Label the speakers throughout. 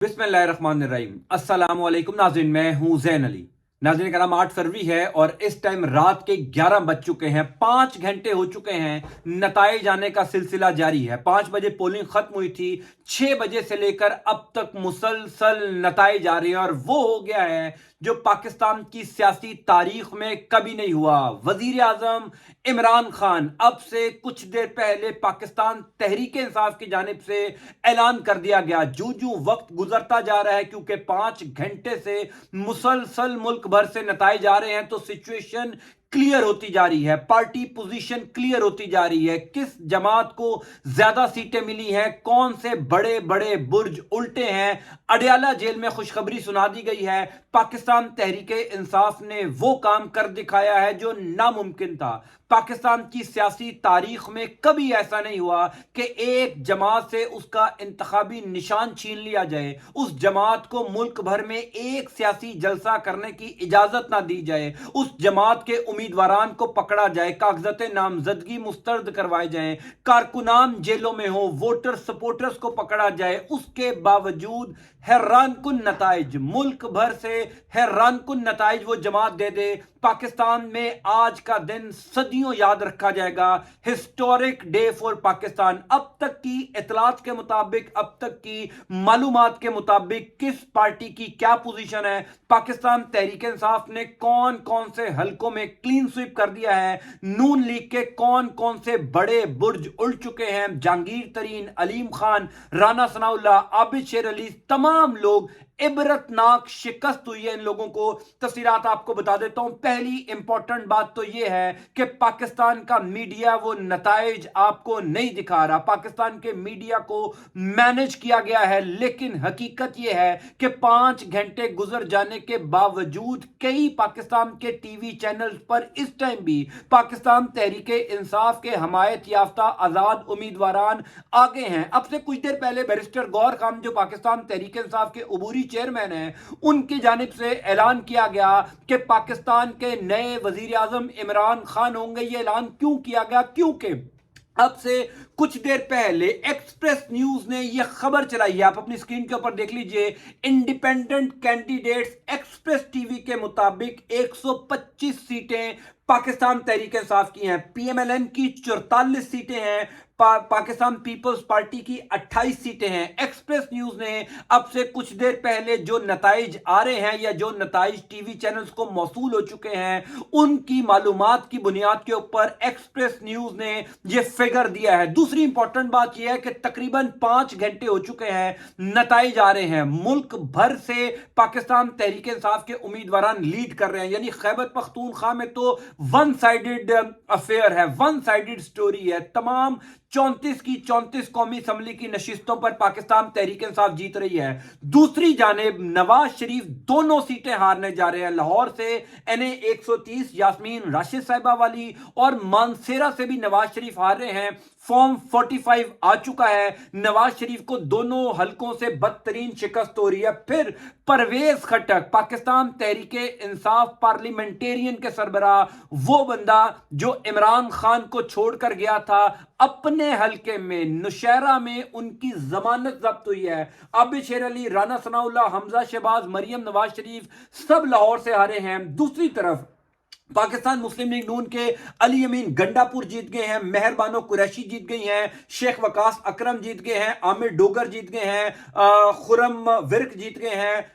Speaker 1: बिस्मिल्लाहिर्रहमानिर्रहीम। अस्सलाम वालेकुम नाज़रीन, मैं हूं ज़ैन अली। नाज़रीन कराम, 8 फरवरी है और इस टाइम रात के 11 बज चुके हैं। 5 घंटे हो चुके हैं, नताइज आने का सिलसिला जारी है। 5 बजे पोलिंग खत्म हुई थी, 6 बजे से लेकर अब तक मुसलसल नताइज आ रहे हैं और वो हो गया है जो पाकिस्तान की सियासी तारीख में कभी नहीं हुआ। वजीर आजम इमरान खान अब से कुछ देर पहले पाकिस्तान तहरीक इंसाफ की जानिब से ऐलान कर दिया गया। जू जू वक्त गुजरता जा रहा है, क्योंकि 5 घंटे से मुसलसल मुल्क भर से नताइज आ रहे हैं, तो सिचुएशन क्लियर होती जा रही है, पार्टी पोजीशन क्लियर होती जा रही है। किस जमात को ज्यादा सीटें मिली हैं, कौन से बड़े बड़े बुर्ज उल्टे हैं। अडयाला जेल में खुशखबरी सुना दी गई है। पाकिस्तान तहरीक इंसाफ ने वो काम कर दिखाया है जो नामुमकिन था। पाकिस्तान की सियासी तारीख में कभी ऐसा नहीं हुआ कि एक जमात से उसका इंतखाबी निशान छीन लिया जाए, उस जमात को मुल्क भर में एक सियासी जलसा करने की इजाजत ना दी जाए, उस जमात के उम्मीदवारान को पकड़ा जाए, कागजात नामजदगी मुस्तरद करवाए जाएं, कारकुनान जेलों में हो, वोटर सपोर्टर्स को पकड़ा जाए। उसके बावजूद हैरान कुन नताइज, मुल्क भर से हैरान कुन नताइज वो जमात दे दे। पाकिस्तान में आज का दिन सदियों याद रखा जाएगा। Historic day for Pakistan. अब तक की इतलात के मुताबिक, अब तक की मालूमात के मुताबिक किस पार्टी की क्या पोजीशन है, पाकिस्तान तहरीक इंसाफ ने कौन कौन से हलकों में क्लीन स्वीप कर दिया है, नून लीग के कौन कौन से बड़े बुर्ज उड़ चुके हैं, जहांगीर तरीन, अलीम खान, राना सनाउल्लाह, आबिद शेर अली, तमाम लोग, इबरतनाक शिकस्त हुई है इन लोगों को। तफसीलात आपको बता देता हूं। पहली इंपॉर्टेंट बात तो यह है कि पाकिस्तान का मीडिया वो नताइज आपको नहीं दिखा रहा। पाकिस्तान के मीडिया को मैनेज किया गया है, लेकिन हकीकत यह है कि 5 घंटे गुजर जाने के बावजूद कई पाकिस्तान के टीवी चैनल पर इस टाइम भी पाकिस्तान तहरीक इंसाफ के हमायत याफ्ता आजाद उम्मीदवारान आगे हैं। अब से कुछ देर पहले बैरिस्टर गौहर खान, जो पाकिस्तान तहरीक इंसाफ के अबूरी चेयरमैन है, उनकी जानिब से ऐलान किया गया कि पाकिस्तान के नए वजीर आजम इमरान खान होंगे। ये ऐलान क्यों किया गया? क्योंकि अब से कुछ देर पहले एक्सप्रेस न्यूज ने यह खबर चलाई है, आप अपनी स्क्रीन के ऊपर देख लीजिए। इंडिपेंडेंट कैंडिडेट्स एक्सप्रेस टीवी के मुताबिक 125 सीटें पाकिस्तान तहरीक इंसाफ की हैं, पीएमएलएन की 44 सीटें हैं, पाकिस्तान पीपल्स पार्टी की 28 सीटें हैं। एक्सप्रेस न्यूज ने अब से कुछ देर पहले जो नताइज आ रहे हैं या जो नताइज टीवी चैनल्स को मौसूल हो चुके हैं, उनकी मालूमात की बुनियाद के ऊपर एक्सप्रेस न्यूज ने यह फिगर दिया है। दूसरी इंपॉर्टेंट बात यह है कि तकरीबन 5 घंटे हो चुके हैं, नताइज आ रहे हैं, मुल्क भर से पाकिस्तान तहरीक इंसाफ के उम्मीदवार लीड कर रहे हैं। यानी खैबर पख्तूनख्वा में तो वन साइडेड अफेयर है, वन साइडेड स्टोरी है। तमाम 34 की 34 कौमी असम्बली की नशिस्तों पर पाकिस्तान तहरीक इंसाफ जीत रही है। दूसरी जानेब नवाज शरीफ दोनों सीटें हारने जा रहे हैं। लाहौर से एनए 130 यास्मीन राशिद साहिबा वाली और मानसेरा से भी नवाज शरीफ हार रहे हैं। फॉर्म 45 आ चुका है। नवाज शरीफ को दोनों हलकों से बदतरीन शिकस्त हो रही है। फिर परवेज खटक, पाकिस्तान तहरीक इंसाफ पार्लियामेंटेरियन के सरबराह, वो बंदा जो इमरान खान को छोड़कर गया था, अपने हलके में नौशहरा में उनकी जमानत जब्त हुई है। आबिद शेर अली, राना सनाउल्लाह, हमजा शहबाज, मरियम नवाज शरीफ सब लाहौर से हारे हैं। दूसरी तरफ पाकिस्तान मुस्लिम लीग नून के अली अमीन गंडापुर जीत गए हैं, मेहरबानो कुरैशी जीत गई हैं, शेख वकास अकरम जीत गए हैं, आमिर डोगर जीत गए हैं, खुरम विर्क जीत गए हैं।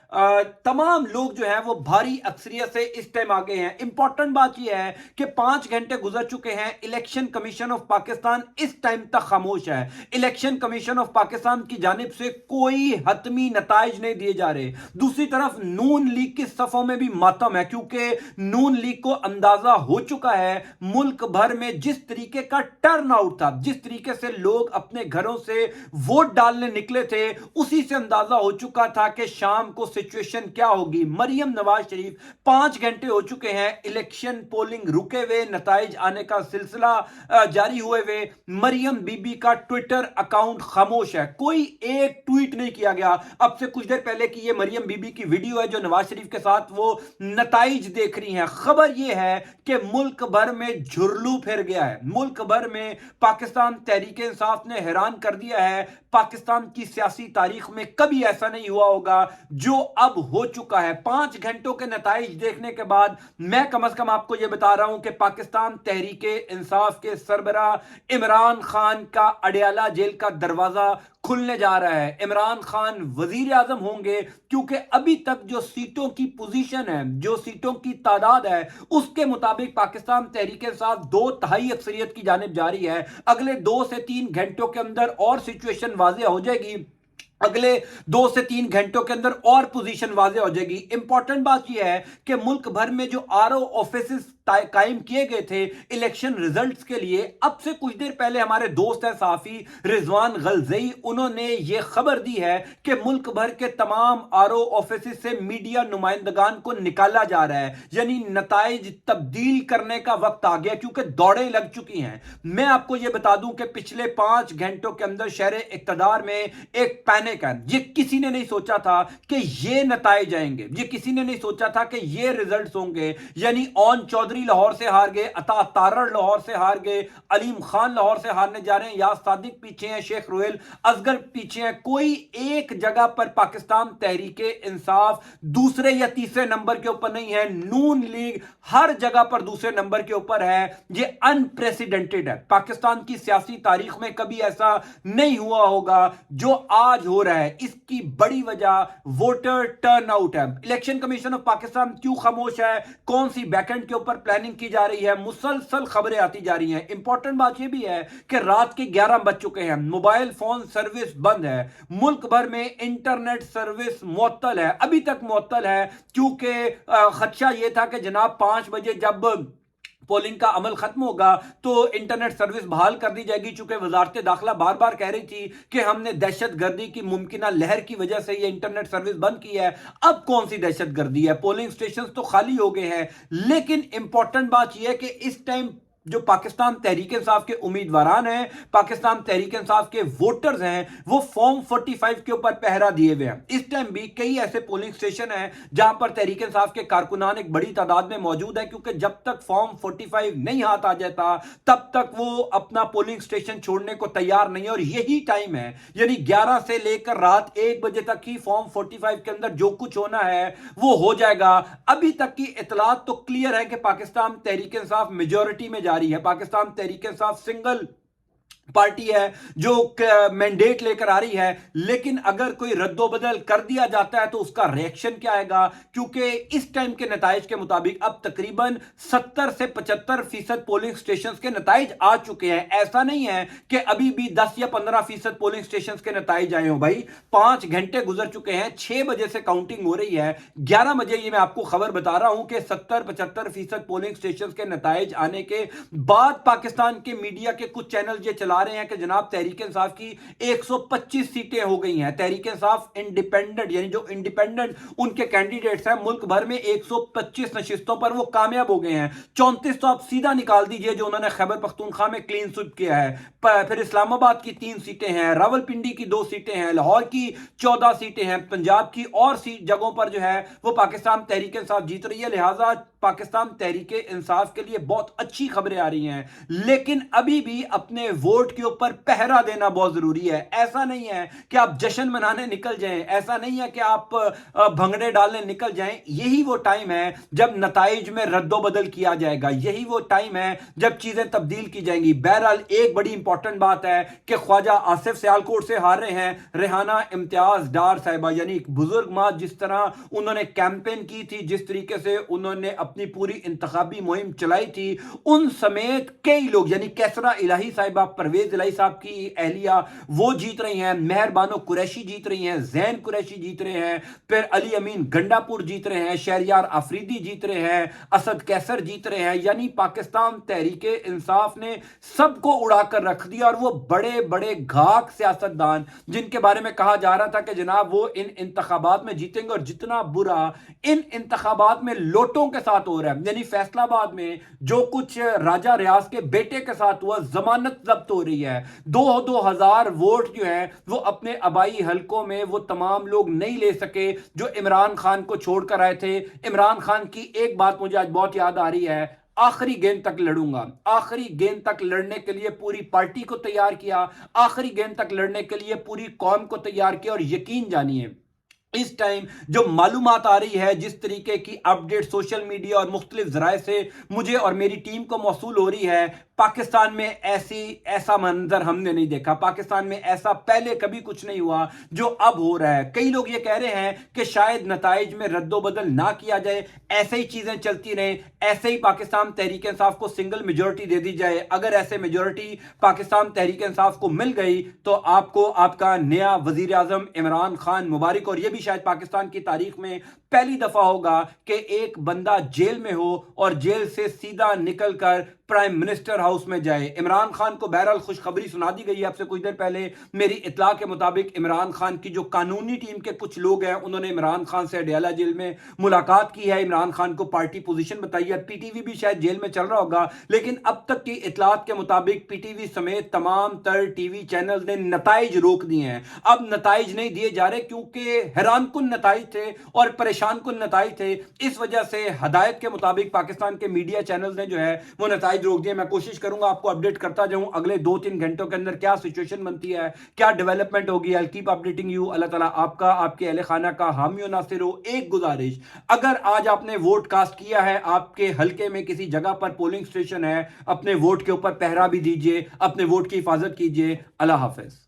Speaker 1: तमाम लोग जो हैं वो भारी अक्सरियत से इस टाइम आ गए हैं। इंपॉर्टेंट बात यह है कि 5 घंटे गुजर चुके हैं, इलेक्शन कमीशन ऑफ पाकिस्तान इस टाइम तक खामोश है। इलेक्शन कमीशन ऑफ पाकिस्तान की जानिब से कोई हतमी नताइज नहीं दिए जा रहे। दूसरी तरफ नून लीग की सफों में भी मातम है, क्योंकि नून लीग को अंदाजा हो चुका है मुल्क भर में जिस तरीके का टर्न आउट था, जिस तरीके से लोग अपने घरों से वोट डालने निकले थे, उसी से अंदाजा हो चुका था कि शाम को सिचुएशन क्या होगी। मरियम नवाज शरीफ, 5 घंटे हो चुके हैं इलेक्शन पोलिंग रुके हुए, नताइज आने का सिलसिला जारी हुए हुए। मरियम बीबी का ट्विटर अकाउंट खामोश है, कोई एक ट्वीट नहीं किया गया। अब से कुछ देर पहले की ये मरियम बीबी की वीडियो है जो नवाज शरीफ के साथ वो नताइज देख रही हैं। खबर ये ہے کہ मुल्क भर में झुरलू फिर गया है। मुल्क भर में पाकिस्तान तहरीक इंसाफ ने हैरान कर दिया है। पाकिस्तान की सियासी तारीख में कभी ऐसा नहीं हुआ होगा जो अब हो चुका है। 5 घंटों के नताइज देखने के बाद मैं कम से कम आपको यह बता रहा हूं कि पाकिस्तान तहरीक इंसाफ के सरबराह इमरान खान का अडयाला जेल का दरवाजा खुलने जा रहा है। इमरान खान वजीर आजम होंगे, क्योंकि अभी तक जो सीटों की पोजीशन है, जो सीटों की तादाद है, उसके मुताबिक पाकिस्तान तहरीक इंसाफ 2/3 अक्सरियत की जानिब जा रही है। अगले 2 से 3 घंटों के अंदर और सिचुएशन वाज़ेह हो जाएगी। अगले 2 से 3 घंटों के अंदर और पोजीशन वाज़ेह हो जाएगी। इंपॉर्टेंट बात यह है कि मुल्क भर में जो आरओ ऑफिस कायम किए गए थे इलेक्शन रिजल्ट्स के लिए, अब से कुछ देर पहले हमारे दोस्त हैं सहाफी रिजवान गलज़ई, उन्होंने ये खबर दी है कि मुल्क भर के तमाम आरओ ऑफिस से मीडिया नुमाइंदगान को निकाला जा रहा है, यानी नताइज तब्दील करने का वक्त आ गया, क्योंकि दौड़ें लग चुकी हैं। मैं आपको यह बता दूं कि पिछले 5 घंटों के अंदर शहर इक्तदार में एक पैनिक है। ये किसी ने नहीं सोचा था कि ये नताइज आएंगे, ये किसी ने नहीं सोचा था कि ये रिजल्ट्स होंगे। यानी ओन चौधरी लाहौर से हार गए, अता तारड़ लाहौर से हार गए, अलीम खान लाहौर से हारने जा रहे हैं, यास सादिक पीछे हैं, शेख रोहेल असगर पीछे हैं। कोई एक जगह पर पाकिस्तान तहरीके इंसाफ दूसरे या तीसरे नंबर के ऊपर नहीं है। नून लीग हर जगह पर दूसरे नंबर के ऊपर है। ये अनप्रेसिडेंटेड है। पाकिस्तान की सियासी तारीख में कभी ऐसा नहीं हुआ होगा जो आज हो रहा है। इसकी बड़ी वजह वोटर टर्नआउट है। इलेक्शन कमीशन ऑफ पाकिस्तान क्यों खामोश है, कौन सी बैकएंड के ऊपर प्लानिंग की जा रही है, मुसलसल खबरें आती जा रही हैं। इंपॉर्टेंट बात यह भी है कि रात के 11 बज चुके हैं, मोबाइल फोन सर्विस बंद है, मुल्क भर में इंटरनेट सर्विस मुअत्तल है, अभी तक मुअत्तल है, क्योंकि खदशा यह था कि जनाब 5 बजे जब पोलिंग का अमल खत्म होगा तो इंटरनेट सर्विस बहाल कर दी जाएगी। चूंकि वजारत दाखिला बार बार कह रही थी कि हमने दहशत गर्दी की मुमकिना लहर की वजह से ये इंटरनेट सर्विस बंद की है। अब कौन सी दहशत गर्दी है, पोलिंग स्टेशन तो खाली हो गए हैं। लेकिन इंपॉर्टेंट बात यह है कि इस टाइम जो पाकिस्तान तहरीक इंसाफ के उम्मीदवारान हैं, पाकिस्तान तहरीक इंसाफ के वोटर्स हैं, वो फॉर्म 45 के ऊपर पहरा दिए हुए हैं। इस टाइम भी कई ऐसे पोलिंग स्टेशन हैं जहां पर तहरीक इंसाफ के कारकुनान एक बड़ी तादाद में मौजूद है, क्योंकि जब तक फॉर्म 45 नहीं हाथ आ जाता तब तक वो अपना पोलिंग स्टेशन छोड़ने को तैयार नहीं है। और यही टाइम है, यानी 11 से लेकर रात 1 बजे तक ही फॉर्म 45 के अंदर जो कुछ होना है वो हो जाएगा। अभी तक की इतलात तो क्लियर है कि पाकिस्तान तहरीक इंसाफ मेजॉरिटी में जा रही है। पाकिस्तान तहरीक इंसाफ सिंगल पार्टी है जो मैंडेट लेकर आ रही है। लेकिन अगर कोई रद्दोबदल कर दिया जाता है तो उसका रिएक्शन क्या आएगा, क्योंकि इस टाइम के नताइज के मुताबिक अब तकरीबन 70 से 75% पोलिंग स्टेशंस के नताइज आ चुके हैं। ऐसा नहीं है कि अभी भी 10 या 15% पोलिंग स्टेशंस के नताइज आए हो। भाई 5 घंटे गुजर चुके हैं, 6 बजे से काउंटिंग हो रही है, 11 बजे ये मैं आपको खबर बता रहा हूं कि 70-75% पोलिंग स्टेशंस के नताइज आने के बाद पाकिस्तान के मीडिया के कुछ चैनल ये चला रहे हैं कि जनाब तहरीक इंसाफ की 125 सीटें हो गई हैं। तहरीक इंसाफ इंडिपेंडेंट, यानी जो इंडिपेंडेंट उनके कैंडिडेट्स हैं, मुल्क भर में 125 नशिस्तों पर वो कामयाब हो गए हैं। 34 तो आप सीधा निकाल दीजिए जो उन्होंने खैबर पख्तूनख्वा में क्लीन स्वीप किया है। फिर इस्लामाबाद की 3 सीटें हैं, रावलपिंडी की 2 सीटें हैं, लाहौर की 14 सीटें हैं, पंजाब की और जगहों पर जो है वो पाकिस्तान तहरीक इंसाफ जीत रही है। लिहाजा पाकिस्तान तहरीक इंसाफ के लिए बहुत अच्छी खबरें आ रही हैं। लेकिन अभी भी अपने वोट के ऊपर पहरा देना बहुत जरूरी है। ऐसा नहीं है कि आप जश्न मनाने निकल जाएं, ऐसा नहीं है कि आप भंगड़े डालने निकल जाएं। यही वो टाइम है जब नताइज में रद्दोबदल किया जाएगा, यही वो टाइम है जब चीजें तब्दील की जाएंगी। बहरहाल एक बड़ी इंपॉर्टेंट बात है कि ख्वाजा आसिफ सियालकोट से हार रहे हैं रेहाना इम्तियाज डार साहिबा, यानी एक बुजुर्ग मां, जिस तरह उन्होंने कैंपेन की थी, जिस तरीके से उन्होंने अपनी पूरी इंतखाबी मुहिम चलाई थी, उन समेत कई लोग, यानी कैसरा इलाही साहिबा, परवेज इलाही साहब की अहलिया, वो जीत रही हैं, मेहरबानो कुरैशी जीत रही हैं, जैन कुरैशी जीत रहे हैं, फिर अली अमीन गंडापुर जीत रहे हैं, शहरियार आफरीदी जीत रहे हैं, असद कैसर जीत रहे हैं। यानी पाकिस्तान तहरीक इंसाफ ने सबको उड़ाकर रख दिया। और वो बड़े बड़े घाक सियासतदान जिनके बारे में कहा जा रहा था कि जनाब वो इन इंतखाबात में जीतेंगे, और जितना बुरा इन इंतखाबात में लोटों के साथ हो रहा है, यानी फैसलाबाद में जो कुछ राजा रियाज के बेटे के साथ हुआ, जमानत जब्त हो رہی ہے. 2,000 ووٹ جو ہیں وہ اپنے آبائی حلقوں میں وہ تمام لوگ نہیں لے سکے جو عمران خان کو چھوڑ کر آئے تھے. عمران خان کی ایک بات مجھے آج بہت یاد آ رہی ہے: آخری گیند تک لڑوں گا. آخری گیند تک لڑنے کے لیے پوری پارٹی کو تیار کیا, آخری گیند تک لڑنے کے لیے پوری قوم کو تیار کیا. اور یقین جانیے اس ٹائم جو معلومات آ رہی ہے, جس طریقے کی اپڈیٹ سوشل میڈیا اور مختلف ذرائع سے مجھے اور میری ٹیم کو موصول ہو رہی ہے, پاکستان میں ایسا منظر ہم نے نہیں دیکھا. پاکستان میں ایسا پہلے کبھی کچھ نہیں ہوا جو اب ہو رہا ہے. کئی لوگ یہ کہہ رہے ہیں کہ شاید نتائج میں رد و بدل نہ کیا جائے, ایسے ہی چیزیں چلتی رہیں, ایسے ہی پاکستان تحریک انصاف کو سنگل میجورٹی دے دی جائے. اگر ایسے میجورٹی پاکستان تحریک انصاف کو مل گئی تو آپ کو آپ کا نیا وزیر اعظم عمران خان مبارک. اور یہ بھی شاید پاکستان کی تاریخ میں پہلی دفعہ ہوگا کہ ایک بندہ جیل میں ہو اور جیل سے سیدھا نکل کر پرائم منسٹر ہاؤس میں جائے. عمران خان کو بہرحال خوشخبری سنا دی گئی ہے. اب سے کچھ دیر پہلے میری اطلاع کے مطابق عمران خان کی جو قانونی ٹیم کے کچھ لوگ ہیں انہوں نے عمران خان سے اڈیالہ جیل میں ملاقات کی ہے, عمران خان کو پارٹی پوزیشن بتائی ہے. پی ٹی وی بھی شاید جیل میں چل رہا ہوگا, لیکن اب تک کی اطلاعات کے مطابق پی ٹی وی سمیت تمام تر ٹی وی چینل نے نتائج روک دیے ہیں. اب نتائج نہیں دیے جا رہے کیونکہ حیران کن نتائج تھے اور پریشان کن نتائج تھے. اس وجہ سے ہدایت کے مطابق پاکستان کے میڈیا چینل نے جو ہے وہ نتائج روک دیے. میں کوشش کروں گا آپ کو اپڈیٹ کرتا جاؤں اگلے 2-3 گھنٹوں کے اندر کیا سچویشن بنتی ہے, کیا ڈیولپمنٹ ہوگی. I'll keep updating you. اللہ تعالیٰ آپ کا, آپ کے اہل خانہ کا حامی و ناصر ہو. ایک گزارش, اگر آج آپ نے ووٹ کاسٹ کیا ہے, آپ کے حلقے میں کسی جگہ پر پولنگ سٹیشن ہے, اپنے ووٹ کے اوپر پہرا بھی دیجئے, اپنے ووٹ کی حفاظت کیجئے. اللہ حافظ.